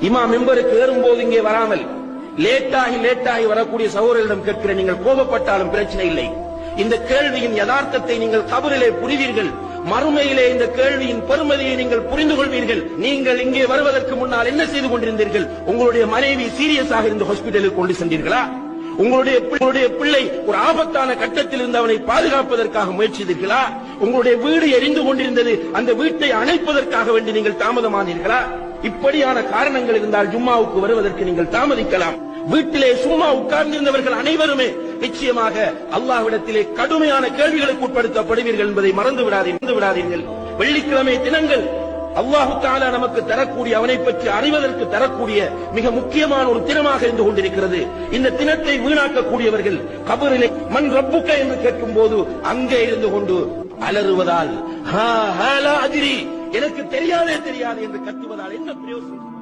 இமாம் மெம்பருக்கு ஏறும்போது இங்கே வராமல் லேட்டாகி வரக்கூடிய சகோதரர்களிடம் கேட்கிற, நீங்கள் கோபப்பட்டாலும் பிரச்சனை இல்லை. இந்த கேள்வியின் யதார்த்தத்தை நீங்கள் கபரிலே புரிவீர்கள். மறுமையிலே இந்த கேள்வியின் பெருமதியை நீங்கள் புரிந்து கொள்வீர்கள். நீங்கள் இங்கே வருவதற்கு முன்னால் என்ன செய்து கொண்டிருந்தீர்கள்? உங்களுடைய மனைவி சீரியஸாக இருந்த ஹாஸ்பிட்டலுக்கு கொண்டு சென்றீர்களா? உங்களுடைய பிள்ளை ஒரு ஆபத்தான கட்டத்தில் இருந்து அவனை பாதுகாப்பதற்காக முயற்சித்தீர்களா? உங்களுடைய வீடு எரிந்து கொண்டிருந்தது, அந்த வீட்டை அணைப்பதற்காக வேண்டி நீங்கள் தாமதமானீர்களா? இப்படியான காரணங்கள் இருந்தால் ஜும்மாவுக்கு வருவதற்கு நீங்கள் தாமதிக்கலாம். வீட்டிலே சும்மா உட்கார்ந்திருந்தவர்கள் அனைவருமே நிச்சயமாக அல்லாஹ்விடத்திலே கடுமையான கேள்விகளுக்கு உட்படுத்தப்படுவீர்கள் என்பதை மறந்து விடாதீர்கள். வெள்ளிக்கிழமை தினங்கள் அல்லாஹு தஆலா நமக்கு தரக்கூடிய, அவனை பற்றி அறிவதற்கு தரக்கூடிய மிக முக்கியமான ஒரு தினமாக இருந்து கொண்டிருக்கிறது. இந்த தினத்தை வீணாக்கக்கூடியவர்கள் கபரிலே மன் ரப்புக்க என்று கேட்கும் போது அங்கே இருந்து கொண்டு அலறுவதால், எனக்கு தெரியாதே என்று கத்துவதால் என்ன பிரயோசனம்?